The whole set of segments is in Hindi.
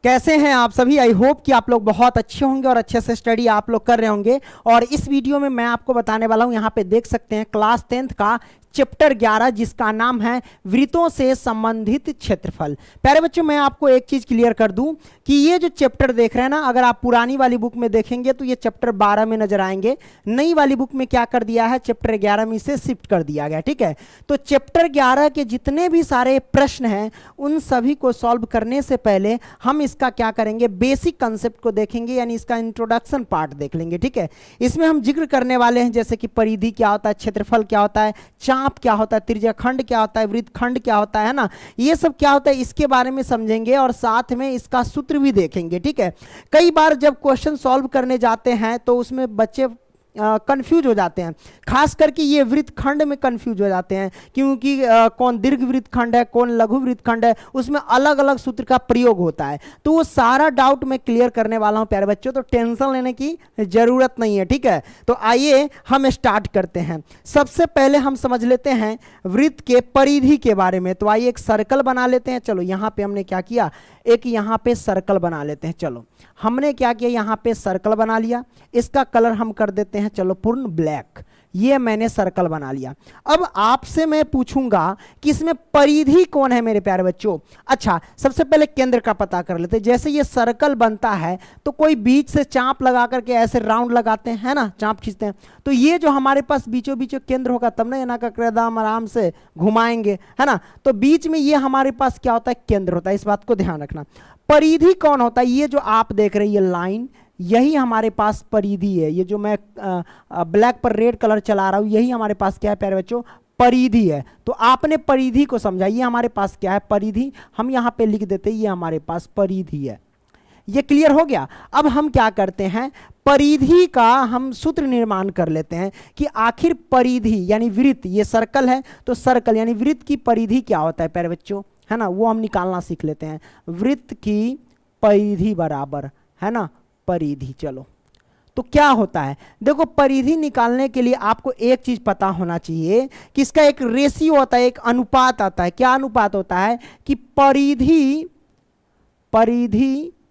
कैसे हैं आप सभी। आई होप कि आप लोग बहुत अच्छे होंगे और अच्छे से स्टडी आप लोग कर रहे होंगे। और इस वीडियो में मैं आपको बताने वाला हूं, यहाँ पे देख सकते हैं क्लास 10th का चैप्टर 11 जिसका नाम है वृत्तों से संबंधित क्षेत्रफल। प्यारे बच्चों, मैं आपको एक चीज क्लियर कर दूं कि ये जो चैप्टर देख रहे हैं ना, अगर आप पुरानी वाली बुक में देखेंगे तो ये चैप्टर 12 में नजर आएंगे। नई वाली बुक में क्या कर दिया है, चैप्टर 11 में इसे शिफ्ट कर दिया गया। ठीक है, तो चैप्टर 11 के जितने भी सारे प्रश्न हैं उन सभी को सॉल्व करने से पहले हम इसका क्या करेंगे, बेसिक कंसेप्ट को देखेंगे, यानी इसका इंट्रोडक्शन पार्ट देख लेंगे। ठीक है, इसमें हम जिक्र करने वाले हैं जैसे कि परिधि क्या होता है, क्षेत्रफल क्या होता है, चाप क्या होता है, त्रिज्याखंड क्या होता है, वृत्तखंड क्या होता है ना, ये सब क्या होता है इसके बारे में समझेंगे और साथ में इसका सूत्र भी देखेंगे। ठीक है, कई बार जब क्वेश्चन सॉल्व करने जाते हैं तो उसमें बच्चे कंफ्यूज हो जाते हैं, खास करके ये वृत्तखंड में कंफ्यूज हो जाते हैं, क्योंकि कौन दीर्घ वृत्तखंड है, कौन लघु वृत्तखंड है, उसमें अलग अलग सूत्र का प्रयोग होता है। तो वो सारा डाउट मैं क्लियर करने वाला हूं प्यारे बच्चों, तो टेंशन लेने की जरूरत नहीं है। ठीक है, तो आइए हम स्टार्ट करते हैं। सबसे पहले हम समझ लेते हैं वृत्त के परिधि के बारे में। तो आइए एक सर्कल बना लेते हैं। चलो यहाँ पे हमने क्या किया, एक यहाँ पे सर्कल बना लेते हैं। चलो हमने क्या किया, यहाँ पे सर्कल बना लिया, इसका कलर हम कर देते हैं चलो पूर्ण ब्लैक। ये मैंने सर्कल बना लिया। अब आपसे मैं पूछूंगा कि इसमें परिधि कौन है मेरे प्यारे बच्चों। अच्छा, सबसे पहले केंद्र का पता कर लेते हैं। जैसे ये सर्कल बनता है तो कोई बीच से चाप लगा करके ऐसे राउंड लगाते हैं ना, चाप खींचते हैं, तो ये जो हमारे पास बीचों बीचों केंद्र होगा तब ना यहाँ का कदम आराम से घुमाएंगे, है ना। तो बीच में ये हमारे पास क्या होता है, केंद्र होता है। इस बात को ध्यान रखना। परिधि कौन होता है, ये जो आप देख रहे हैं ये लाइन, यही हमारे पास परिधि है। ये जो मैं ब्लैक पर रेड कलर चला रहा हूं, यही हमारे पास क्या है प्यारे बच्चों, परिधि है। तो आपने परिधि को समझा, ये हमारे पास क्या है, परिधि। हम यहां पे लिख देते हैं ये हमारे पास परिधि है। ये क्लियर हो गया। अब हम क्या करते हैं, परिधि का हम सूत्र निर्माण कर लेते हैं कि आखिर परिधि यानी वृत्त, ये सर्कल है तो सर्कल यानी वृत्त की परिधि क्या होता है प्यारे बच्चों, है ना, वो हम निकालना सीख लेते हैं। वृत्त की परिधि बराबर है ना परिधि। चलो तो क्या होता है, देखो परिधि निकालने के लिए आपको एक चीज पता होना चाहिए कि इसका एक रेशियो होता है, एक अनुपात आता है। क्या अनुपात होता है कि परिधि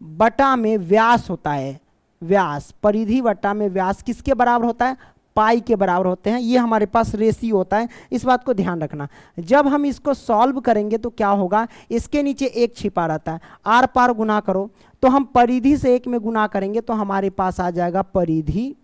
बटा में व्यास होता है। व्यास, परिधि बटा में व्यास किसके बराबर होता है, पाई के बराबर होते हैं। ये हमारे पास रेशियो होता है, इस बात को ध्यान रखना। जब हम इसको सॉल्व करेंगे तो क्या होगा, इसके नीचे एक छिपा रहता है, आर पार गुना करो तो हम परिधि से एक में गुना करेंगे तो हमारे पास आ जाएगा परिधि।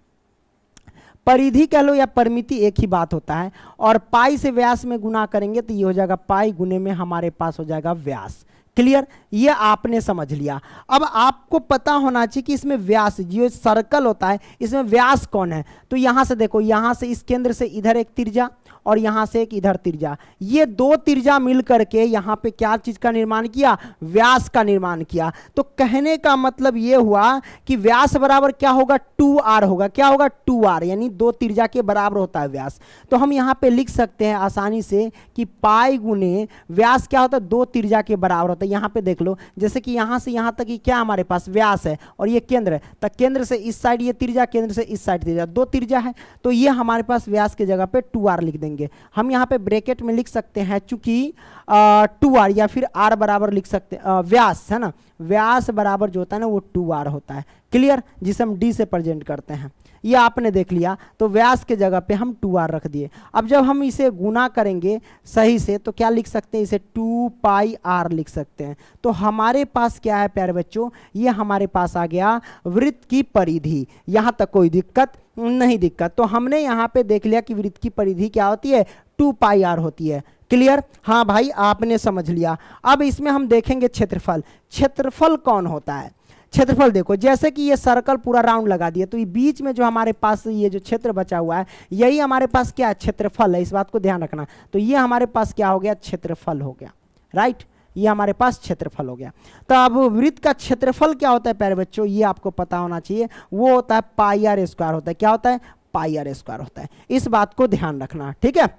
परिधि कह लो या परिमिति एक ही बात होता है। और पाई से व्यास में गुना करेंगे तो ये हो जाएगा पाई गुने में हमारे पास हो जाएगा व्यास। क्लियर, ये आपने समझ लिया। अब आपको पता होना चाहिए कि इसमें व्यास, जो सर्कल होता है इसमें व्यास कौन है। तो यहां से देखो, यहां से इस केंद्र से इधर एक त्रिज्या और यहां से एक इधर त्रिज्या, ये दो त्रिज्या मिल करके यहां पे क्या चीज का निर्माण किया, व्यास का निर्माण किया। तो कहने का मतलब ये हुआ कि व्यास बराबर क्या होगा, 2r होगा। क्या होगा, 2r, यानी दो त्रिज्या के बराबर होता है व्यास। तो हम यहां पे लिख सकते हैं आसानी से कि पाई गुने व्यास क्या होता है, दो त्रिज्या के बराबर होता है। यहां पे देख लो, जैसे कि यहां से यहां तक क्या हमारे पास व्यास है और ये केंद्र है, तो केंद्र से इस साइड ये त्रिज्या, केंद्र से इस साइड त्रिज्या, दो त्रिज्या है। तो ये हमारे पास व्यास की जगह पे 2r लिख देंगे। हम यहाँ पे ब्रैकेट में लिख सकते हैं चूंकि 2r, या फिर r बराबर लिख सकते हैं व्यास, है ना, व्यास बराबर जो होता है ना वो 2r होता है। क्लियर, जिसे हम d से प्रेजेंट करते हैं। ये आपने देख लिया, तो व्यास के जगह पे हम 2r रख दिए। अब जब हम इसे गुना करेंगे सही से तो क्या लिख सकते हैं, इसे 2 पाई r लिख सकते हैं। तो हमारे पास क्या है प्यारे बच्चों, ये हमारे पास आ गया वृत्त की परिधि। यहां तक कोई दिक्कत नहीं, दिक्कत तो हमने यहां पे देख लिया कि वृत्त की परिधि क्या होती है, 2 पाई r होती है। क्लियर, हाँ भाई आपने समझ लिया। अब इसमें हम देखेंगे क्षेत्रफल। क्षेत्रफल कौन होता है, क्षेत्रफल देखो, जैसे कि ये सर्कल पूरा राउंड लगा दिया तो ये बीच में जो हमारे पास ये जो क्षेत्र बचा हुआ है यही हमारे पास क्या है, क्षेत्रफल है। इस बात को ध्यान रखना। तो ये हमारे पास क्या हो गया, क्षेत्रफल हो गया। राइट, ये हमारे पास क्षेत्रफल हो गया। तो अब वृत्त का क्षेत्रफल क्या होता है प्यारे बच्चों, ये आपको पता होना चाहिए। वो होता है पाई r स्क्वायर होता है। क्या होता है, पाई r स्क्वायर होता है। इस बात को ध्यान रखना, ठीक है।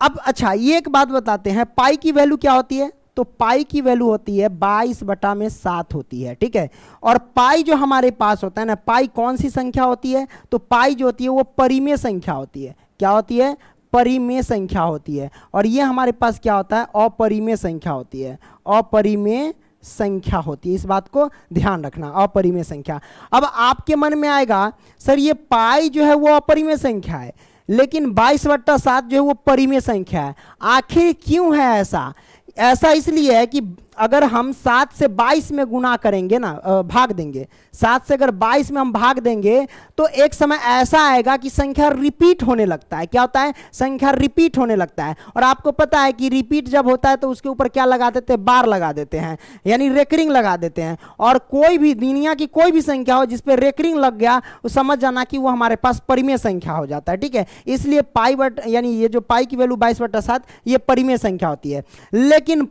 अब अच्छा, ये एक बात बताते हैं, पाई की वैल्यू क्या होती है, तो पाई की वैल्यू होती है 22/7 होती है। ठीक है, और पाई जो हमारे पास होता है ना, पाई कौन सी संख्या होती है, तो पाई जो होती है वो परिमेय संख्या होती है। क्या होती है, परिमेय संख्या होती है। और ये हमारे पास क्या होता है, अपरिमेय संख्या होती है। अपरिमेय संख्या होती है। इस बात को ध्यान रखना, अपरिमेय संख्या। अब आपके मन में आएगा सर ये पाई जो है वो अपरिमेय संख्या है, लेकिन 22/7 जो है वो परिमेय संख्या है। आखिर क्यों है ऐसा? ऐसा इसलिए है कि अगर हम 7 से 22 में गुना करेंगे ना, भाग देंगे, 7 से अगर 22 में हम भाग देंगे तो एक समय ऐसा आएगा कि संख्या रिपीट होने लगता है। क्या होता है? संख्या रिपीट होने लगता है। और आपको पता है कि रिपीट जब होता है तो उसके ऊपर क्या लगा देते हैं? बार लगा देते हैं, यानी रेकरिंग लगा देते हैं। और कोई भी दुनिया की कोई भी संख्या हो जिसपे रेकरिंग लग गया, वो समझ जाना कि वो हमारे पास परिमेय संख्या हो जाता है। ठीक है, इसलिए पाई बट यानी ये जो पाई की वैल्यू 22/7 ये परिमेय संख्या होती है। लेकिन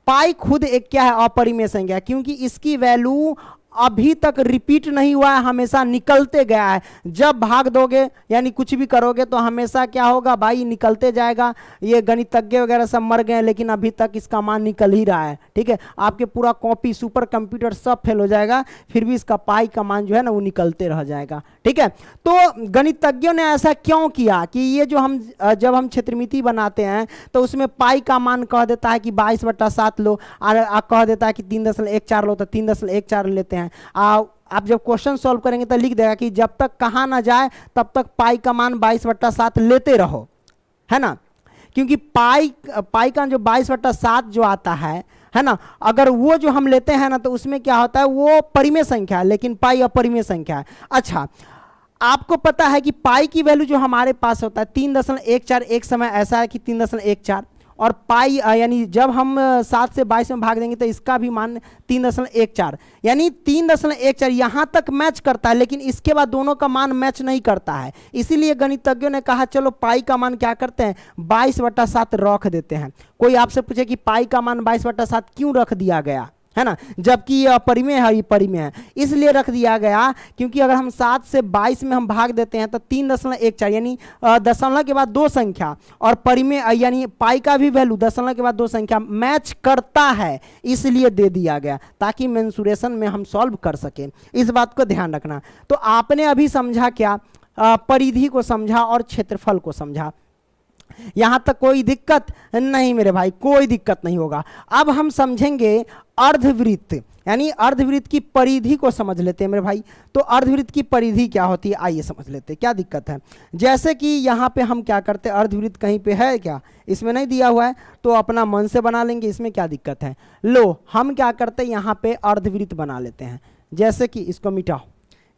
पाई खुद एक क्या है? अपरिमेय संख्या, क्योंकि इसकी वैल्यू अभी तक रिपीट नहीं हुआ है, हमेशा निकलते गया है। जब भाग दोगे यानी कुछ भी करोगे तो हमेशा क्या होगा भाई? निकलते जाएगा। ये गणितज्ञ वगैरह सब मर गए लेकिन अभी तक इसका मान निकल ही रहा है। ठीक है, आपके पूरा कॉपी सुपर कंप्यूटर सब फेल हो जाएगा, फिर भी इसका पाई का मान जो है ना वो निकलते रह जाएगा। ठीक है, तो गणितज्ञों ने ऐसा क्यों किया कि ये जो हम जब हम क्षेत्रमिति बनाते हैं तो उसमें पाई का मान कह देता है कि 22/7 लो, और कह देता है कि 3.14 लो, तो 3.14 लेते हैं। आप जब क्वेश्चन सॉल्व करेंगे तो लिख देगा कि जब तक कहा ना जाए तब तक पाई का मान 22/7 लेते रहो, है ना। क्योंकि पाई का जो 22/7 जो आता है ना, अगर वो जो हम लेते हैं ना तो उसमें क्या होता है? वो परिमेय संख्या है, लेकिन पाई अपरिमेय संख्या है। अच्छा, आपको पता है कि पाई की वैल्यू जो हमारे पास होता है 3.14, एक समय ऐसा है कि 3.14, और पाई यानी जब हम 7 से 22 में भाग देंगे तो इसका भी मान 3.14, यानी 3.14 यहाँ तक मैच करता है, लेकिन इसके बाद दोनों का मान मैच नहीं करता है। इसीलिए गणितज्ञों ने कहा चलो पाई का मान क्या करते हैं? 22/7 रख देते हैं। कोई आपसे पूछे कि पाई का मान 22/7 क्यों रख दिया गया, है ना, जबकि ये अपरिमेय है, ये परिमेय है। इसलिए रख दिया गया क्योंकि अगर हम 7 से 22 में हम भाग देते हैं तो 3.14 यानी दशमलव के बाद 2 संख्या, और परिमेय यानी पाई का भी वैल्यू दशमलव के बाद 2 संख्या मैच करता है, इसलिए दे दिया गया ताकि मेंसुरेशन में हम सॉल्व कर सकें। इस बात को ध्यान रखना। तो आपने अभी समझा क्या? परिधि को समझा और क्षेत्रफल को समझा। यहां तक कोई दिक्कत नहीं मेरे भाई, कोई दिक्कत नहीं होगा। अब हम समझेंगे अर्धवृत्त, यानी अर्धवृत्त की परिधि को समझ लेते हैं मेरे भाई। तो अर्धवृत्त की परिधि क्या होती है आइए समझ लेते हैं, क्या दिक्कत है। जैसे कि यहाँ पे हम क्या करते हैं, अर्धवृत्त कहीं पे है क्या? इसमें नहीं दिया हुआ है तो अपना मन से बना लेंगे, इसमें क्या दिक्कत है। लो हम क्या करते हैं, यहाँ पे अर्धवृत्त बना लेते हैं। जैसे कि इसको मिटाओ,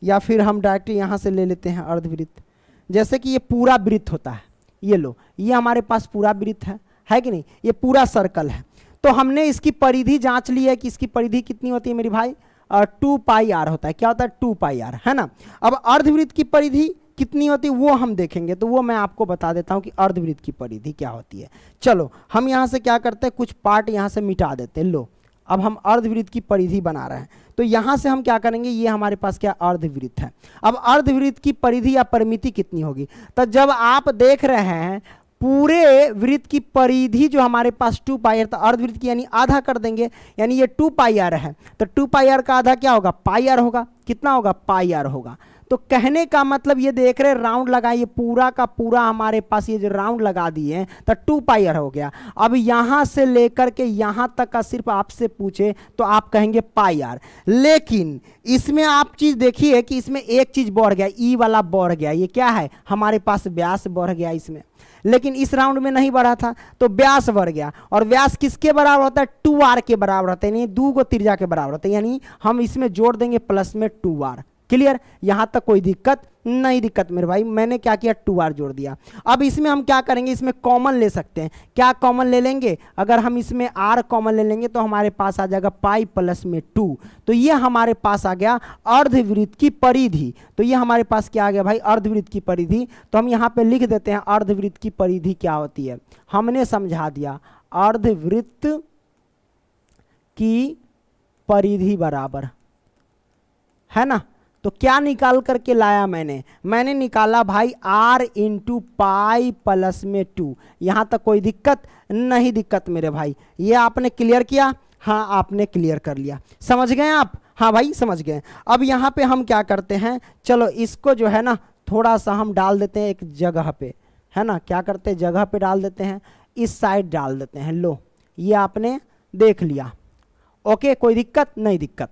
या फिर हम डायरेक्ट यहाँ से ले लेते हैं अर्धवृत्त। जैसे कि ये पूरा वृत्त होता है, ये लो, ये हमारे पास पूरा वृत्त है कि नहीं, ये पूरा सर्कल है। तो हमने इसकी परिधि जांच ली है कि इसकी परिधि कितनी होती है मेरी भाई? 2πr होता है। क्या होता है? 2πr, है ना। अब अर्धवृत्त की परिधि कितनी होती है वो हम देखेंगे, तो वो मैं आपको बता देता हूं कि अर्धवृत्त की परिधि क्या होती है। चलो हम यहां से क्या करते हैं, कुछ पार्ट यहां से मिटा देते हैं। लो अब हम अर्धवृत्त की परिधि बना रहे हैं, तो यहां से हम क्या करेंगे, ये हमारे पास क्या अर्धवृत्त है। अब अर्धवृत्त की परिधि या परिमिति कितनी होगी? तो जब आप देख रहे हैं पूरे वृत्त की परिधि जो हमारे पास 2πr, तो अर्धवृत्त की यानी आधा कर देंगे, यानी ये 2πr है, तो 2πr का आधा क्या होगा? πr होगा। कितना होगा? πr होगा। तो कहने का मतलब ये देख रहे राउंड लगाइए, पूरा का पूरा हमारे पास ये जो राउंड लगा दिए तो 2πr हो गया। अब यहां से लेकर के यहां तक का सिर्फ आपसे पूछे तो आप कहेंगे πr, लेकिन इसमें आप चीज देखिए कि इसमें एक चीज बढ़ गया, ई वाला बढ़ गया। ये क्या है? हमारे पास व्यास बढ़ गया इसमें, लेकिन इस राउंड में नहीं बढ़ा था तो व्यास बढ़ गया। और व्यास किसके बराबर होता है? 2r के बराबर होता है, यानी 2 को त्रिज्या के बराबर होता है, यानी हम इसमें जोड़ देंगे प्लस में 2r। क्लियर? यहां तक कोई दिक्कत नहीं? दिक्कत मेरे भाई, मैंने क्या किया, 2r जोड़ दिया। अब इसमें हम क्या करेंगे, इसमें कॉमन ले सकते हैं। क्या कॉमन ले लेंगे? अगर हम इसमें r कॉमन ले लेंगे तो हमारे पास आ जाएगा पाई प्लस में 2। तो ये हमारे पास आ गया अर्धवृत्त की परिधि। तो ये हमारे पास क्या आ गया भाई? अर्धवृत्त की परिधि। तो हम यहाँ पे लिख देते हैं अर्धवृत्त की परिधि क्या होती है, हमने समझा दिया। अर्धवृत्त की परिधि बराबर, है ना। तो क्या निकाल करके लाया मैंने निकाला भाई r इंटू पाई प्लस में 2। यहां तक कोई दिक्कत नहीं? दिक्कत मेरे भाई। ये आपने क्लियर किया? हाँ आपने क्लियर कर लिया। समझ गए आप? हाँ भाई समझ गए। अब यहां पे हम क्या करते हैं, चलो इसको जो है ना थोड़ा सा हम डाल देते हैं एक जगह पे, है ना। क्या करते हैं, जगह पे डाल देते हैं, इस साइड डाल देते हैं। लो ये आपने देख लिया। ओके, कोई दिक्कत नहीं दिक्कत।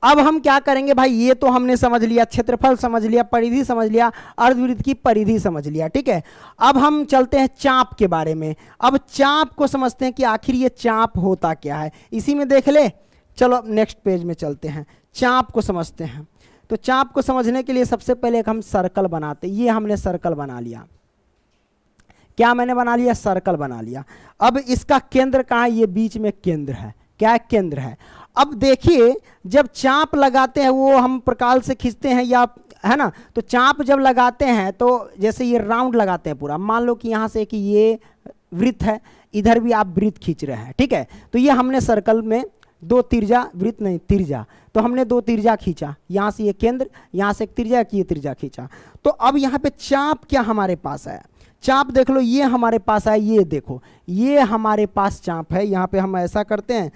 अब हम क्या करेंगे भाई, ये तो हमने समझ लिया, क्षेत्रफल समझ लिया, परिधि समझ लिया, अर्धवृत्त की परिधि समझ लिया, ठीक है। अब हम चलते हैं चाप के बारे में। अब चाप को समझते हैं कि आखिर ये चाप होता क्या है, इसी में देख ले। चलो अब नेक्स्ट पेज में चलते हैं, चाप को समझते हैं। तो चाप को समझने के लिए सबसे पहले एक हम सर्कल बनाते, ये हमने सर्कल बना लिया। क्या मैंने बना लिया, सर्कल बना लिया। अब इसका केंद्र कहाँ है, ये बीच में केंद्र है, क्या है, केंद्र है। अब देखिए जब चाप लगाते हैं, वो हम प्रकाल से खींचते हैं या, है ना, तो चाप जब लगाते हैं तो जैसे ये राउंड लगाते हैं पूरा, मान लो कि यहाँ से कि ये वृत्त है, इधर भी आप वृत्त खींच रहे हैं, ठीक है। तो ये हमने सर्कल में दो तिरजा, वृत्त नहीं तिरजा, तो हमने दो तिरजा खींचा, यहाँ से ये केंद्र, यहाँ से एक तिरजा की, ये तिरजा खींचा। तो अब यहाँ पे चाप क्या हमारे पास है, चाप देख लो, ये हमारे पास है, ये देखो ये हमारे पास चाप है। यहाँ पे हम ऐसा करते हैं,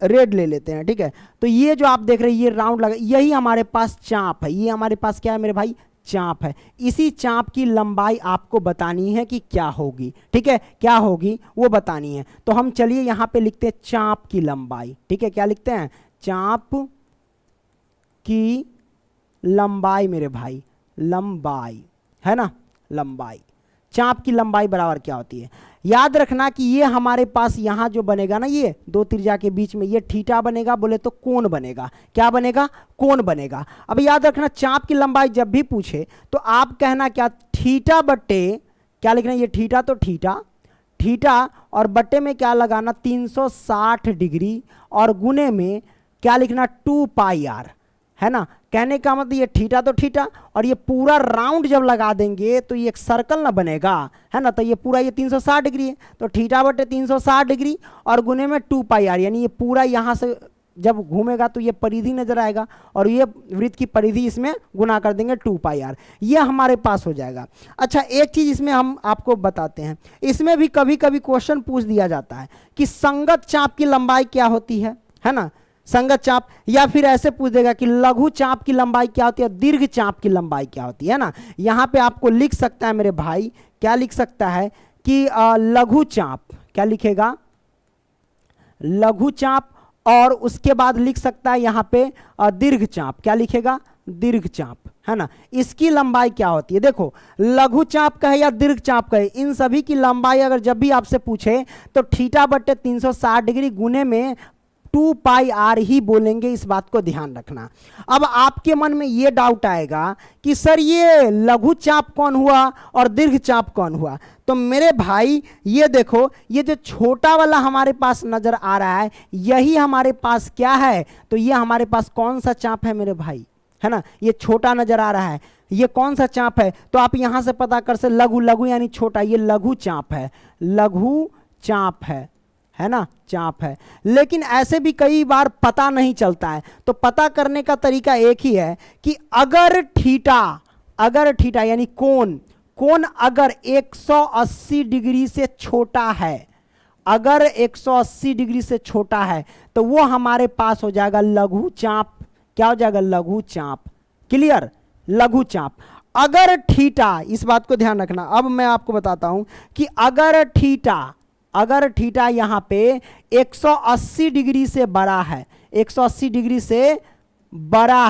रेड ले लेते हैं, ठीक है। तो ये जो आप देख रहे हैं, ये राउंड लगा, यही हमारे पास चाप है। ये हमारे पास क्या है मेरे भाई, चाप है। इसी चाप की लंबाई आपको बतानी है कि क्या होगी, ठीक है, क्या होगी वो बतानी है। तो हम चलिए यहाँ पे लिखते हैं चाप की लंबाई, ठीक है। क्या लिखते हैं, चाप की लंबाई मेरे भाई, लंबाई, है ना, लंबाई। चाप की लंबाई बराबर क्या होती है, याद रखना कि ये हमारे पास यहाँ जो बनेगा ना, ये दो तिरजा के बीच में ये थीटा बनेगा, बोले तो कोण बनेगा, क्या बनेगा, कोण बनेगा। अब याद रखना चाप की लंबाई जब भी पूछे तो आप कहना क्या, थीटा बट्टे, क्या लिखना, ये थीटा तो थीटा, थीटा और बट्टे में क्या लगाना 360 डिग्री, और गुने में क्या लिखना 2 पाई आर, है ना। कहने का मतलब ये थीटा तो थीटा, और ये पूरा राउंड जब लगा देंगे तो ये एक सर्कल ना बनेगा, है ना। तो ये पूरा ये 360 डिग्री है, तो थीटा बटे 360 डिग्री और गुने में 2 पाई आर, यानी ये पूरा यहाँ से जब घूमेगा तो ये परिधि नजर आएगा, और ये वृत्त की परिधि इसमें गुना कर देंगे 2 पाई आर, ये हमारे पास हो जाएगा। अच्छा एक चीज इसमें हम आपको बताते हैं, इसमें भी कभी कभी क्वेश्चन पूछ दिया जाता है कि संगत चाप की लंबाई क्या होती है ना, संगत चाप, या फिर ऐसे पूछ देगा कि लघु चाप की लंबाई क्या होती है, दीर्घ चाप की लंबाई क्या होती है ना। यहां पे आपको लिख सकता है मेरे भाई, क्या लिख सकता है कि लघु चाप, क्या लिखेगा, लघु चाप, और उसके बाद लिख सकता है यहां पे दीर्घ चाप, क्या लिखेगा, दीर्घ चाप, है ना। इसकी लंबाई क्या होती है, देखो लघु चाप का है या दीर्घ चाप का है, इन सभी की लंबाई अगर जब भी आपसे पूछे तो थीटा बट्टे 360 डिग्री गुने में 2 पाई आर ही बोलेंगे, इस बात को ध्यान रखना। अब आपके मन में ये डाउट आएगा कि सर ये लघु चाप कौन हुआ और दीर्घ चाप कौन हुआ। तो मेरे भाई ये देखो, ये जो छोटा वाला हमारे पास नजर आ रहा है यही हमारे पास क्या है, तो ये हमारे पास कौन सा चाप है मेरे भाई, है ना। ये छोटा नजर आ रहा है, ये कौन सा चाप है, तो आप यहां से पता कर सकते, लघु, लघु यानी छोटा, ये लघु चाप है, लघु चाप है ना, चाप है। लेकिन ऐसे भी कई बार पता नहीं चलता है, तो पता करने का तरीका एक ही है कि अगर थीटा यानी कोण अगर 180 डिग्री से छोटा है, अगर 180 डिग्री से छोटा है तो वो हमारे पास हो जाएगा लघु चाप, क्या हो जाएगा, लघु चाप, क्लियर, लघु चाप। अगर थीटा, इस बात को ध्यान रखना, अब मैं आपको बताता हूं कि अगर थीटा यहां पे 180 डिग्री से बड़ा है, 180 डिग्री से बड़ा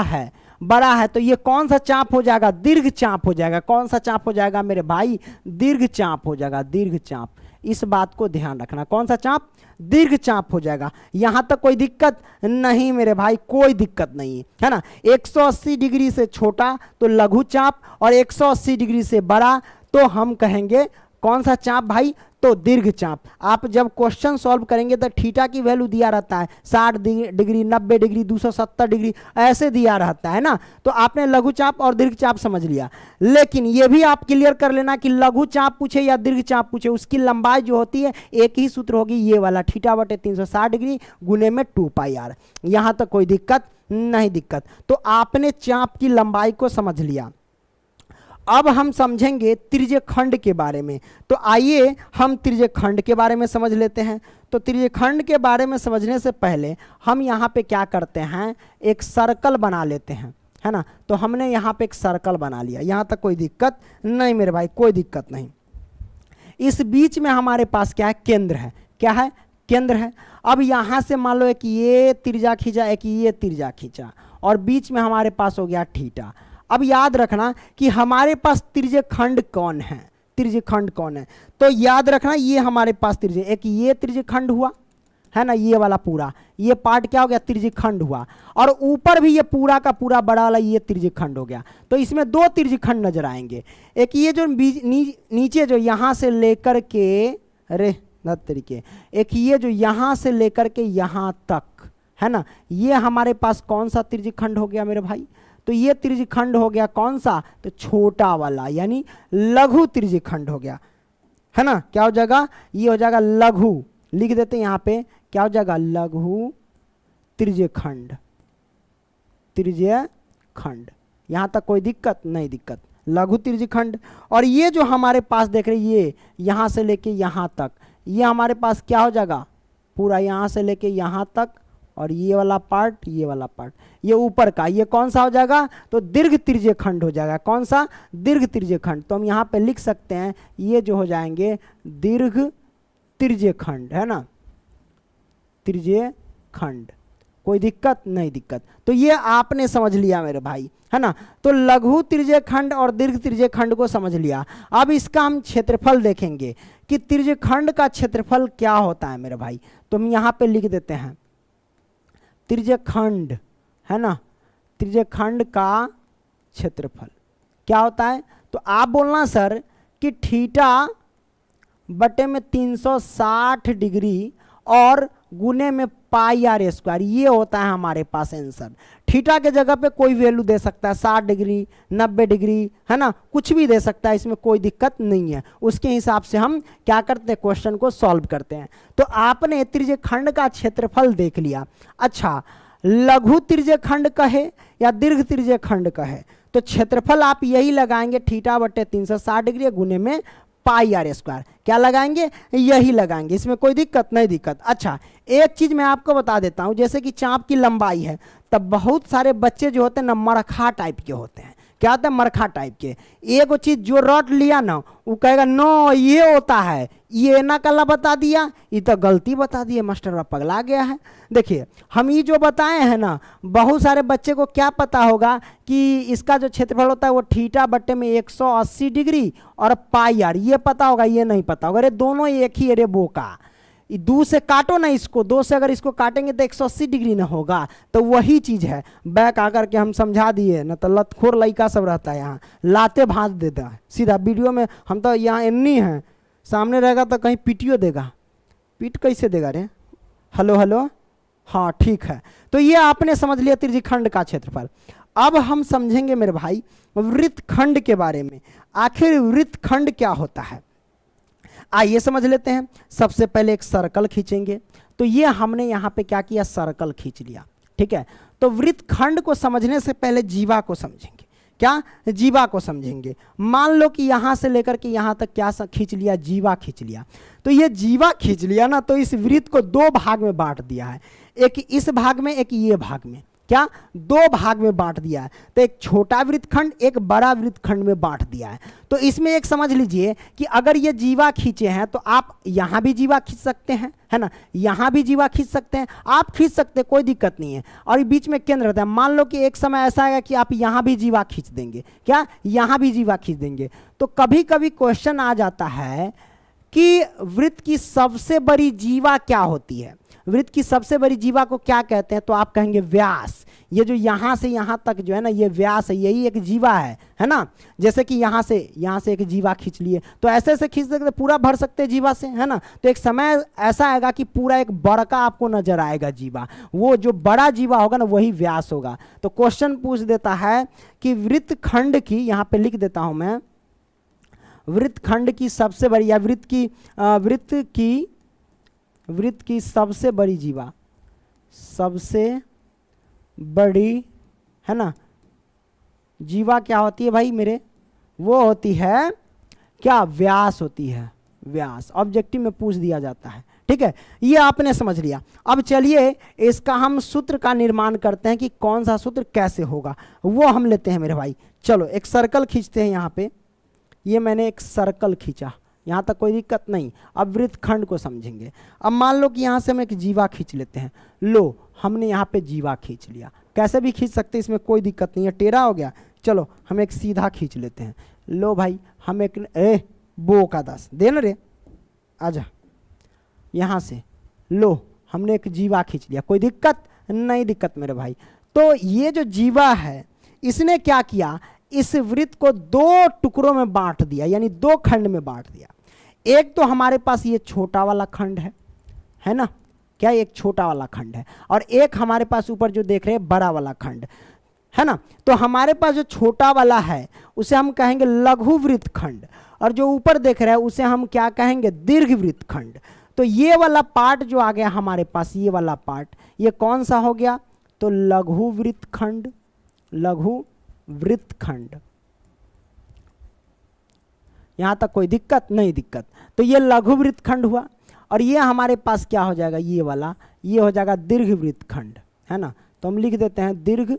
है, तो ये कौन सा चाप हो जाएगा, दीर्घ चाप हो जाएगा। कौन सा चाप हो जाएगा मेरे भाई, दीर्घ चाप हो जाएगा, दीर्घ चाप। इस बात को ध्यान रखना, कौन सा चाप, दीर्घ चाप हो जाएगा। यहां तक कोई दिक्कत नहीं मेरे भाई, कोई दिक्कत नहीं है ना। 180 डिग्री से छोटा तो लघु चाप, और 180 डिग्री से बड़ा तो हम कहेंगे कौन सा चाप भाई, तो दीर्घ चाप। आप जब क्वेश्चन सॉल्व करेंगे तो थीटा की वैल्यू दिया रहता है 60 डिग्री, 90 डिग्री, 270 डिग्री ऐसे दिया रहता है ना। तो आपने लघु चाप और दीर्घ चाप समझ लिया, लेकिन यह भी आप क्लियर कर लेना कि लघु चाप पूछे या दीर्घ चाप पूछे, उसकी लंबाई जो होती है एक ही सूत्र होगी, ये वाला, थीटा बटे 360 डिग्री गुने में 2 पाई आर। यहां तक कोई दिक्कत नहीं, दिक्कत। तो आपने चाप की लंबाई को समझ लिया। अब हम समझेंगे त्रिज्यखंड के बारे में, तो आइए हम त्रिज्यखंड के बारे में समझ लेते हैं। तो त्रिज्यखंड के बारे में समझने से पहले हम यहाँ पे क्या करते हैं, एक सर्कल बना लेते हैं, है ना। तो हमने यहाँ पे एक सर्कल बना लिया, यहाँ तक कोई दिक्कत नहीं मेरे भाई, कोई दिक्कत नहीं। इस बीच में हमारे पास क्या है, केंद्र है, क्या है, केंद्र है। अब यहाँ से मान लो एक ये त्रिज्या खींचा, एक ये त्रिज्या खींचा, और बीच में हमारे पास हो गया थीटा। अब याद रखना कि हमारे पास त्रिज्यखंड कौन है, त्रिज्यखंड कौन है, तो याद रखना ये हमारे पास त्रिज्य, एक ये त्रिज्यखंड हुआ है ना, ये वाला पूरा ये पार्ट क्या हो गया, त्रिज्यखंड हुआ, और ऊपर भी ये पूरा का पूरा बड़ा वाला ये त्रिज्यखंड हो गया। तो इसमें दो त्रिज्यखंड नजर आएंगे, एक ये जो नीचे जो यहाँ से लेकर के, अरे तरीके, एक ये जो यहाँ से लेकर के यहाँ तक है ना, ये हमारे पास कौन सा त्रिज्यखंड हो गया मेरे भाई, तो ये त्रिज्यखंड हो गया कौन सा, तो छोटा वाला, यानी लघु त्रिज्यखंड हो गया है ना। क्या हो जाएगा, ये हो जाएगा लघु, लिख देते हैं यहाँ पे, क्या हो जाएगा, लघु त्रिज्यखंड, त्रिज्यखंड। यहाँ तक कोई दिक्कत नहीं, दिक्कत, लघु त्रिज्यखंड। और ये जो हमारे पास देख रहे ये यहाँ से लेके यहाँ तक, ये हमारे पास क्या हो जाएगा, पूरा यहाँ से लेके यहाँ तक, और ये वाला पार्ट, ये वाला पार्ट, ये ऊपर का, ये कौन सा हो जाएगा, तो दीर्घ त्रिज्यखंड हो जाएगा। कौन सा, दीर्घ त्रिज्यखंड। तो हम यहाँ पे लिख सकते हैं ये जो हो जाएंगे दीर्घ त्रिज्यखंड, है ना, त्रिज्यखंड, कोई दिक्कत नहीं, दिक्कत। तो ये आपने समझ लिया मेरे भाई, है ना। तो लघु त्रिज्यखंड और दीर्घ त्रिज्यखंड को समझ लिया। अब इसका हम क्षेत्रफल देखेंगे कि त्रिज्यखंड का क्षेत्रफल क्या होता है मेरे भाई। तो हम यहाँ पे लिख देते हैं त्रिज्यखंड, है ना, त्रिज्यखंड का क्षेत्रफल क्या होता है। तो आप बोलना सर कि थीटा बटे में 360 डिग्री और गुने में पाई आर स्क्वायर, ये होता है हमारे पास आंसर। थीटा के जगह पे कोई वैल्यू दे सकता है, 60 डिग्री, 90 डिग्री, है ना, कुछ भी दे सकता है, इसमें कोई दिक्कत नहीं है। उसके हिसाब से हम क्या करते हैं, क्वेश्चन को सॉल्व करते हैं। तो आपने त्रिज्यखंड का क्षेत्रफल देख लिया। अच्छा, लघु त्रिज्यखंड कहे या दीर्घ त्रिज्यखंड कहे, तो क्षेत्रफल आप यही लगाएंगे, थीटा बटे 360 डिग्री गुने में पाई आर स्क्वायर, क्या लगाएंगे, यही लगाएंगे, इसमें कोई दिक्कत नहीं, दिक्कत। अच्छा, एक चीज मैं आपको बता देता हूं, जैसे कि चाप की लंबाई है, तब बहुत सारे बच्चे जो होते हैं ना मरखा टाइप के होते हैं। क्या होता है, मरखा टाइप के। एक चीज जो रट लिया ना, वो कहेगा नो ये होता है, ये ना कला बता दिया, ये तो गलती बता दिया, मास्टर पगला गया है। देखिए हम ये जो बताए हैं ना, बहुत सारे बच्चे को क्या पता होगा कि इसका जो क्षेत्रफल होता है वो थीटा बट्टे में 180 डिग्री और पाई आर, ये पता होगा, ये नहीं पता होगा। अरे दोनों एक ही, अरे बोका, दो से काटो ना इसको, दो से अगर इसको काटेंगे तो 180 डिग्री ना होगा। तो वही चीज़ है, बैक आकर के हम समझा दिए ना, तो लतखोर लड़का सब रहता है यहाँ, लाते भांज देता है सीधा वीडियो में। हम तो यहाँ एन्नी हैं, सामने रहेगा तो कहीं पीटियो देगा, पीट कैसे देगा रे, हेलो हेलो, हाँ ठीक है। तो ये आपने समझ लिया त्रिज्यखंड का क्षेत्रफल। अब हम समझेंगे मेरे भाई वृत्तखंड के बारे में। आखिर वृत्तखंड क्या होता है, आइए समझ लेते हैं। सबसे पहले एक सर्कल खींचेंगे, तो ये हमने यहाँ पे क्या किया, सर्कल खींच लिया, ठीक है। तो वृत्तखंड को समझने से पहले जीवा को समझेंगे। क्या, जीवा को समझेंगे। मान लो कि यहाँ से लेकर के यहाँ तक क्या खींच लिया, जीवा खींच लिया। तो ये जीवा खींच लिया ना, तो इस वृत्त को दो भाग में बांट दिया है, एक इस भाग में, एक ये भाग में, क्या, दो भाग में बांट दिया है। तो एक छोटा वृत्तखंड, एक बड़ा वृत्तखंड में बांट दिया है। तो इसमें एक समझ लीजिए कि अगर ये जीवा खींचे हैं तो आप यहाँ भी जीवा खींच सकते हैं, है ना, यहाँ भी जीवा खींच सकते हैं, आप खींच सकते हैं, कोई दिक्कत नहीं है। और बीच में केंद्र रहता है। मान लो कि एक समय ऐसा आएगा कि आप यहाँ भी जीवा खींच देंगे, क्या, यहाँ भी जीवा खींच देंगे। तो कभी कभी क्वेश्चन आ जाता है कि वृत्त की सबसे बड़ी जीवा क्या होती है, वृत्त की सबसे बड़ी जीवा को क्या कहते हैं, तो आप कहेंगे व्यास। ये जो यहाँ से यहाँ तक जो है ना, ये व्यास है, यही एक जीवा है ना। जैसे कि यहाँ से एक जीवा खींच लिए, तो ऐसे ऐसे खींच सकते, पूरा भर सकते हैं जीवा से, है ना। तो एक समय ऐसा आएगा कि पूरा एक बड़का आपको नजर आएगा जीवा, वो जो बड़ा जीवा होगा ना वही व्यास होगा। तो क्वेश्चन पूछ देता है कि वृत्तखंड की, यहाँ पे लिख देता हूं मैं, वृत्तखंड की सबसे बड़ी, या वृत्त की सबसे बड़ी जीवा, सबसे बड़ी, है ना, जीवा क्या होती है भाई मेरे, वो होती है क्या, व्यास होती है, व्यास। ऑब्जेक्टिव में पूछ दिया जाता है, ठीक है। ये आपने समझ लिया। अब चलिए इसका हम सूत्र का निर्माण करते हैं कि कौन सा सूत्र कैसे होगा, वो हम लेते हैं मेरे भाई। चलो एक सर्कल खींचते हैं यहाँ पे, ये मैंने एक सर्कल खींचा, यहाँ तक कोई दिक्कत नहीं। अब वृत्तखंड को समझेंगे। अब मान लो कि यहाँ से हम एक जीवा खींच लेते हैं। लो हमने यहाँ पे जीवा खींच लिया, कैसे भी खींच सकते हैं, इसमें कोई दिक्कत नहीं है। टेढ़ा हो गया, चलो हम एक सीधा खींच लेते हैं। लो भाई हम एक बो का 10 देना रे, आजा यहाँ से। लो हमने एक जीवा खींच लिया, कोई दिक्कत नहीं दिक्कत मेरे भाई। तो ये जो जीवा है इसने क्या किया, इस वृत्त को 2 टुकड़ों में बांट दिया, यानी 2 खंड में बांट दिया। एक तो हमारे पास ये छोटा वाला खंड है ना, क्या एक छोटा वाला खंड है, और एक हमारे पास ऊपर जो देख रहे हैं बड़ा वाला खंड है ना। तो हमारे पास जो छोटा वाला है उसे हम कहेंगे लघु वृत्त खंड, और जो ऊपर देख रहे हैं उसे हम क्या कहेंगे, दीर्घ वृत्त खंड। तो ये वाला पार्ट जो आ गया हमारे पास, ये वाला पार्ट, ये कौन सा हो गया, तो लघु वृत्त खंड, लघु वृत्त खंड। यहां तक कोई दिक्कत नहीं दिक्कत। तो ये लघु वृत्त खंड हुआ, और ये हमारे पास क्या हो जाएगा, ये वाला, ये हो जाएगा दीर्घ वृत्त खंड, है ना। तो हम लिख देते हैं दीर्घ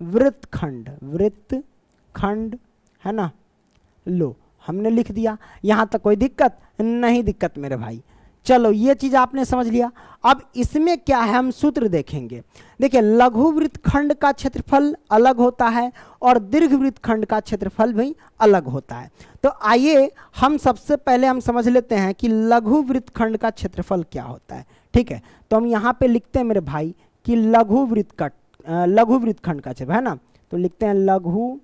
वृत्त खंड, वृत्त खंड, है ना। लो हमने लिख दिया, यहां तक कोई दिक्कत नहीं दिक्कत मेरे भाई। चलो ये चीज आपने समझ लिया। अब इसमें क्या है, हम सूत्र देखेंगे। देखिए लघु वृत्तखंड का क्षेत्रफल अलग होता है और दीर्घ वृत्तखंड का क्षेत्रफल भी अलग होता है। तो आइए हम सबसे पहले हम समझ लेते हैं कि लघु वृत्तखंड का क्षेत्रफल क्या होता है। ठीक है, तो हम यहाँ पे लिखते हैं मेरे भाई कि लघु वृत्तखंड का क्षेत्रफल, है ना। तो लिखते हैं लघु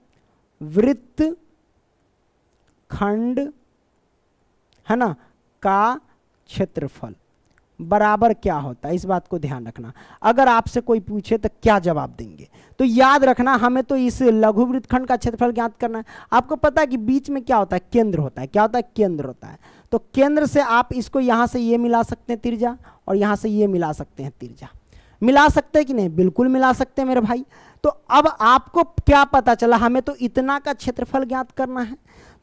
वृत्तखंड, है ना, का क्षेत्रफल बराबर क्या होता है, इस बात को ध्यान रखना। अगर आपसे कोई पूछे तो क्या जवाब देंगे, तो याद रखना हमें तो इस लघु वृत्तखंड का क्षेत्रफल ज्ञात करना है। आपको पता है कि बीच में क्या होता है, केंद्र होता है। क्या होता है, केंद्र होता है। तो केंद्र से आप इसको यहाँ से ये मिला सकते हैं त्रिज्या, और यहाँ से ये मिला सकते हैं त्रिज्या। मिला सकते हैं कि नहीं, बिल्कुल मिला सकते हैं मेरे भाई। तो अब आपको क्या पता चला, हमें तो इतना का क्षेत्रफल ज्ञात करना है।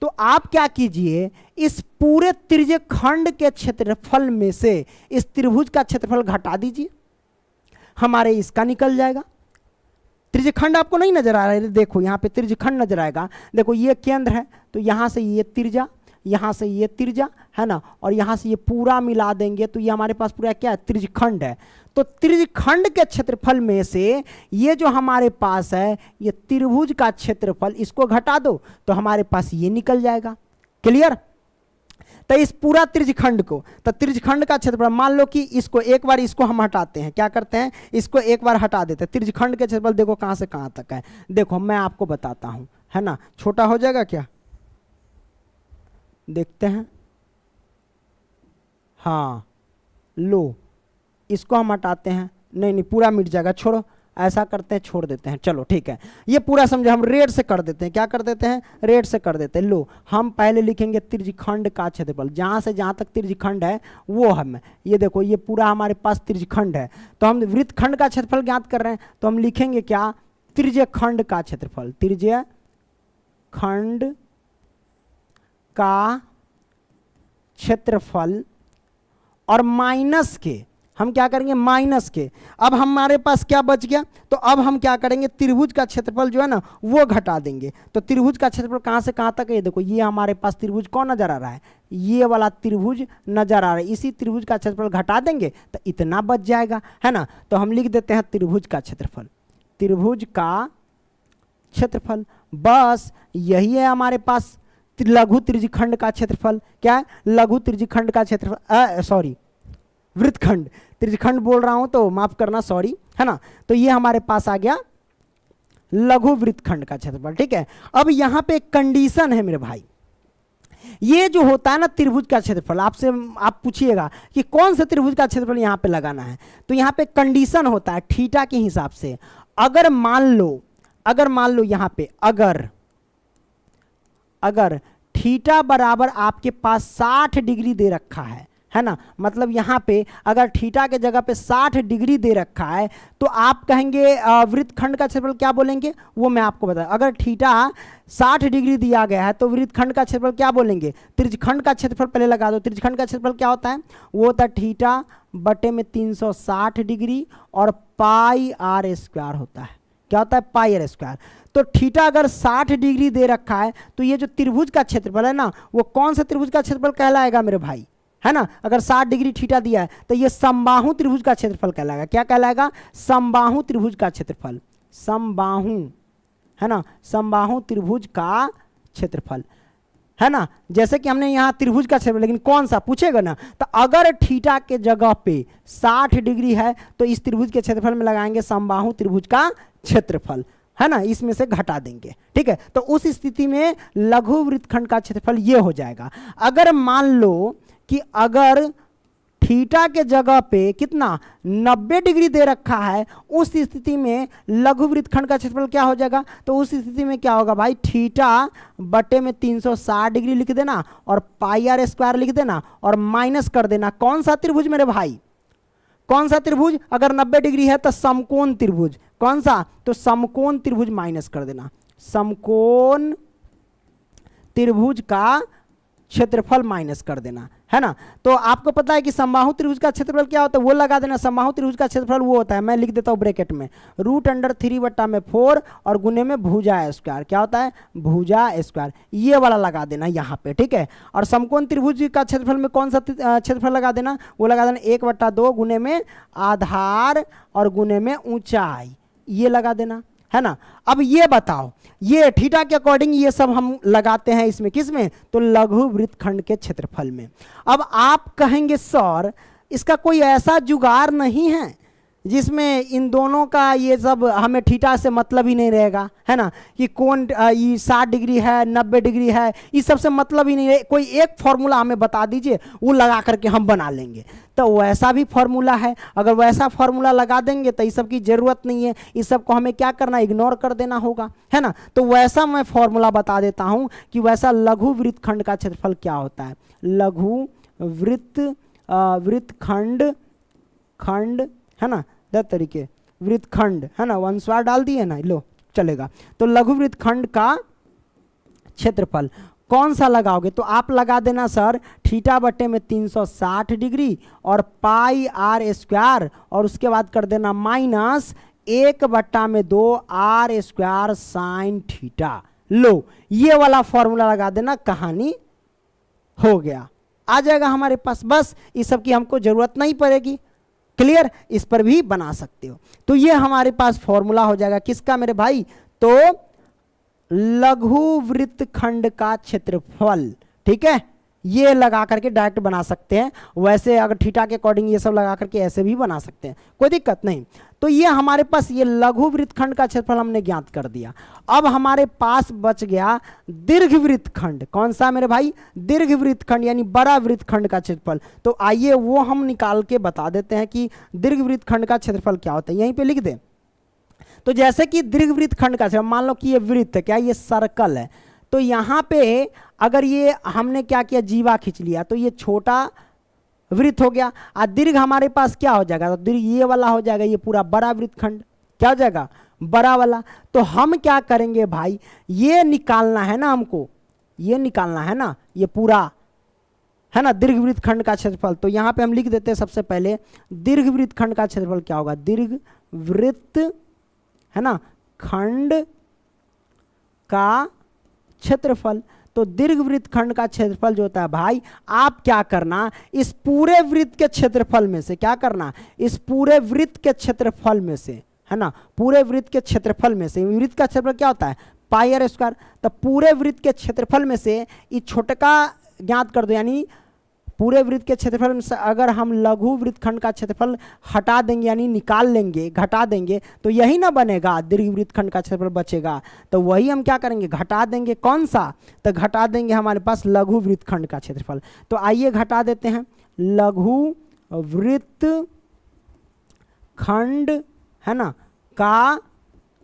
तो आप क्या कीजिए, इस पूरे त्रिज्य खंड के क्षेत्रफल में से इस त्रिभुज का क्षेत्रफल घटा दीजिए, हमारे इसका निकल जाएगा। त्रिज्य खंड आपको नहीं नजर आ रहा है, देखो यहाँ पे त्रिज्य खंड नजर आएगा। देखो ये केंद्र है, तो यहाँ से ये त्रिज्या, यहाँ से ये त्रिज्या, है ना, और यहाँ से ये पूरा मिला देंगे तो ये हमारे पास पूरा क्या है, त्रिज्य खंड है। तो त्रिज्य खंड के क्षेत्रफल में से ये जो हमारे पास है ये त्रिभुज का क्षेत्रफल, इसको घटा दो तो हमारे पास ये निकल जाएगा। क्लियर। तो इस पूरा त्रिज्य खंड को, तो त्रिज्य खंड का क्षेत्रफल, मान लो कि इसको एक बार इसको हम हटाते हैं, क्या करते हैं, इसको एक बार हटा देते हैं। त्रिज्य खंड के क्षेत्रफल देखो कहाँ से कहाँ तक है, देखो मैं आपको बताता हूँ, है ना। छोटा हो जाएगा क्या, देखते हैं। हाँ लो इसको हम हटाते हैं, नहीं पूरा मिट जाएगा, छोड़ो ऐसा करते हैं, छोड़ देते हैं। चलो ठीक है, ये पूरा समझे, हम रेड से कर देते हैं। क्या कर देते हैं, रेड से कर देते हैं। लो हम पहले लिखेंगे त्रिज्यखंड का क्षेत्रफल, जहां से जहां तक त्रिज्यखंड है वो हम, ये देखो ये पूरा हमारे पास त्रिज्यखंड है। तो हम वृत्तखंड का क्षेत्रफल ज्ञात कर रहे हैं, तो हम लिखेंगे क्या, त्रिज्यखंड का क्षेत्रफल, त्रिज्यखंड का क्षेत्रफल, और माइनस के हम क्या करेंगे, माइनस के। अब हमारे पास क्या बच गया, तो अब हम क्या करेंगे, त्रिभुज का क्षेत्रफल जो है ना वो घटा देंगे। तो त्रिभुज का क्षेत्रफल कहाँ से कहाँ तक है, देखो ये हमारे पास त्रिभुज कौन नजर आ रहा है, ये वाला त्रिभुज नजर आ रहा है। इसी त्रिभुज का क्षेत्रफल घटा देंगे तो इतना बच जाएगा, है ना। तो हम लिख देते हैं त्रिभुज का क्षेत्रफल, त्रिभुज का क्षेत्रफल। बस यही है हमारे पास लघु त्रिज्यखंड का क्षेत्रफल। क्या है, लघु त्रिज्यखंड का क्षेत्रफल, सॉरी वृत्तखंड, त्रिज्यखंड बोल रहा हूं तो माफ करना, सॉरी, है ना। तो ये हमारे पास आ गया लघु वृत्तखंड का क्षेत्रफल। ठीक है, अब यहां पे एक कंडीशन है मेरे भाई, ये जो होता है ना त्रिभुज का क्षेत्रफल, आपसे आप पूछिएगा कि कौन सा त्रिभुज का क्षेत्रफल यहां पे लगाना है, तो यहां पे कंडीशन होता है थीटा के हिसाब से। अगर मान लो यहां पे अगर थीटा बराबर आपके पास 60 डिग्री दे रखा है ना, मतलब यहाँ पे अगर थीटा के जगह पे 60 डिग्री दे रखा है तो आप कहेंगे वृत्तखंड का क्षेत्रफल क्या बोलेंगे, वो मैं आपको बता। अगर थीटा 60 डिग्री दिया गया है तो वृत्तखंड का क्षेत्रफल क्या बोलेंगे, त्रिज्यखंड का क्षेत्रफल पहले लगा दो। त्रिज्यखंड का क्षेत्रफल क्या होता है, वो होता है थीटा बटे में 360 डिग्री और पाई r² होता है। क्या होता है, पाई आर स्क्वायर। तो थीटा अगर 60 डिग्री दे रखा है तो ये जो त्रिभुज का क्षेत्रफल है ना, वो कौन सा त्रिभुज का क्षेत्रफल कहलाएगा मेरे भाई, है ना। अगर 60 डिग्री थीटा दिया है तो ये समबाहु त्रिभुज का क्षेत्रफल कहलाएगा। क्या कहलाएगा, समबाहु त्रिभुज का क्षेत्रफल, समबाहु, है ना, समबाहु त्रिभुज का क्षेत्रफल, है ना। जैसे कि हमने यहाँ त्रिभुज का क्षेत्रफल, लेकिन कौन सा पूछेगा ना, तो अगर थीटा के जगह पे 60 डिग्री है तो इस त्रिभुज के क्षेत्रफल में लगाएंगे समबाहु त्रिभुज का क्षेत्रफल, है ना, इसमें से घटा देंगे, ठीक है। तो उस स्थिति में लघु वृत्तखंड का क्षेत्रफल ये हो जाएगा। अगर मान लो कि अगर थीटा के जगह पे कितना 90 डिग्री दे रखा है, उस स्थिति में लघु वृत्तखंड का क्षेत्रफल क्या हो जाएगा, तो उस स्थिति में क्या होगा भाई, थीटा बटे में 360 डिग्री लिख देना और पाई आर स्क्वायर लिख देना और माइनस कर देना कौन सा त्रिभुज मेरे भाई, कौन सा त्रिभुज, अगर 90 डिग्री है तो समकोण त्रिभुज, कौन सा, तो समकोण त्रिभुज माइनस कर देना, समकोण त्रिभुज का क्षेत्रफल माइनस कर देना, है ना। तो आपको पता है कि समबाहु त्रिभुज का क्षेत्रफल क्या होता है, वो लगा देना। समबाहु त्रिभुज का क्षेत्रफल वो होता है, मैं लिख देता हूँ ब्रैकेट में, √3/4 और गुने में भुजा स्क्वायर, क्या होता है, भुजा स्क्वायर, ये वाला लगा देना यहाँ पे, ठीक है। और समकोण त्रिभुज का क्षेत्रफल में कौन सा क्षेत्रफल लगा देना, वो लगा देना 1/2 गुने में आधार और गुने में ऊंचाई, ये लगा देना, है ना। अब ये बताओ, ये थीटा के अकॉर्डिंग ये सब हम लगाते हैं इसमें, किसमें, तो लघु वृत्तखंड के क्षेत्रफल में। अब आप कहेंगे सर इसका कोई ऐसा जुगाड़ नहीं है जिसमें इन दोनों का ये सब हमें थीटा से मतलब ही नहीं रहेगा, है ना, कि कौन ये 60 डिग्री है 90 डिग्री है, इस सब से मतलब ही नहीं है, कोई एक फॉर्मूला हमें बता दीजिए, वो लगा करके हम बना लेंगे। तो वैसा भी फॉर्मूला है, अगर वैसा फॉर्मूला लगा देंगे तो इस सब की ज़रूरत नहीं है, इस सब को हमें क्या करना, इग्नोर कर देना होगा, है ना। तो वैसा मैं फॉर्मूला बता देता हूँ कि वैसा लघु वृत्तखंड का क्षेत्रफल क्या होता है, लघु वृत्तखंड, है ना, तरीके वृत्तखंड, है ना, वंशवार डाल दिए ना, लो चलेगा। तो लघु वृत्तखंड का क्षेत्रफल कौन सा लगाओगे, तो आप लगा देना सर थीटा बटे में 360 डिग्री और पाई आर स्क्वायर और उसके बाद कर देना minus 1/2 R square sine theta. लो ये वाला फॉर्मूला लगा देना, कहानी हो गया, आ जाएगा हमारे पास। बस इस सब की हमको जरूरत नहीं पड़ेगी, क्लियर, इस पर भी बना सकते हो। तो ये हमारे पास फॉर्मूला हो जाएगा किसका मेरे भाई, तो लघु वृत्तखंड का क्षेत्रफल, ठीक है, ये लगा करके डायरेक्ट बना सकते हैं। वैसे अगर थीटा के अकॉर्डिंग ये सब लगा करके ऐसे भी बना सकते हैं, कोई दिक्कत नहीं। तो ये हमारे पास ये लघु वृत्तखंड का क्षेत्रफल हमने ज्ञात कर दिया। अब हमारे पास बच गया दीर्घ वृत्तखंड, कौन सा मेरे भाई, दीर्घ वृत्तखंड यानी बड़ा वृत्तखंड का क्षेत्रफल। तो आइए वो हम निकाल के बता देते हैं कि दीर्घ वृत्तखंड का क्षेत्रफल क्या होता है, यहीं पे लिख दे। तो जैसे कि दीर्घ वृत्तखंड का, मान लो कि ये वृत्त है, क्या ये सर्कल है, तो यहाँ पे अगर ये हमने क्या किया, जीवा खींच लिया, तो ये छोटा वृत्त हो गया। और दीर्घ हमारे पास क्या हो जाएगा, तो दीर्घ ये वाला हो जाएगा, ये पूरा बड़ा वृत्तखंड क्या हो जाएगा, बड़ा वाला। तो हम क्या करेंगे भाई, ये निकालना है ना हमको, ये निकालना है ना, ये पूरा है ना दीर्घ वृत्तखंड का क्षेत्रफल। तो यहाँ पे हम लिख देते हैं सबसे पहले दीर्घ वृत्तखंड का क्षेत्रफल क्या होगा, दीर्घ वृत्त, है ना, खंड का क्षेत्रफल। तो दीर्घ वृत्तखंड का क्षेत्रफल जो होता है भाई, आप क्या करना, इस पूरे वृत्त के क्षेत्रफल में से क्या करना, इस पूरे वृत्त के क्षेत्रफल में से, है ना, पूरे वृत्त के क्षेत्रफल में से, वृत्त का क्षेत्रफल क्या होता है, पाई आर स्क्वायर। तो पूरे वृत्त के क्षेत्रफल में से ये छोटका ज्ञात कर दो, यानी पूरे वृत्त के क्षेत्रफल में से अगर हम लघु वृत्तखंड का क्षेत्रफल हटा देंगे यानी निकाल लेंगे, घटा देंगे, तो यही ना बनेगा, दीर्घ वृत्तखंड का क्षेत्रफल बचेगा। तो वही हम क्या करेंगे, घटा देंगे, कौन सा, तो घटा देंगे हमारे पास लघु वृत्तखंड का क्षेत्रफल। तो आइए घटा देते हैं लघु वृत्तखंड, है ना, का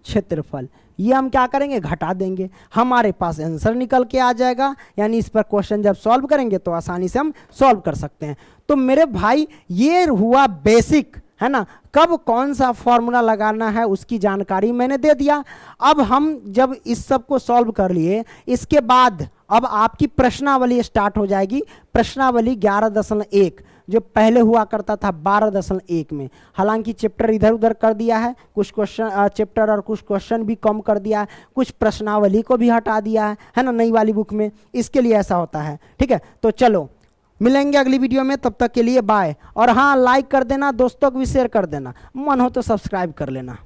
क्षेत्रफल। ये हम क्या करेंगे, घटा देंगे, हमारे पास आंसर निकल के आ जाएगा। यानी इस पर क्वेश्चन जब सॉल्व करेंगे तो आसानी से हम सॉल्व कर सकते हैं। तो मेरे भाई ये हुआ बेसिक, है ना, कब कौन सा फॉर्मूला लगाना है उसकी जानकारी मैंने दे दिया। अब हम जब इस सब को सॉल्व कर लिए, इसके बाद अब आपकी प्रश्नावली स्टार्ट हो जाएगी। प्रश्नावली 11.1 जो पहले हुआ करता था 12.1 में। हालांकि चैप्टर इधर उधर कर दिया है, कुछ क्वेश्चन चैप्टर और कुछ क्वेश्चन भी कम कर दिया है, कुछ प्रश्नावली को भी हटा दिया है ना, नई वाली बुक में। इसके लिए ऐसा होता है, ठीक है। तो चलो मिलेंगे अगली वीडियो में, तब तक के लिए बाय। और हाँ, लाइक कर देना, दोस्तों को भी शेयर कर देना, मन हो तो सब्सक्राइब कर लेना।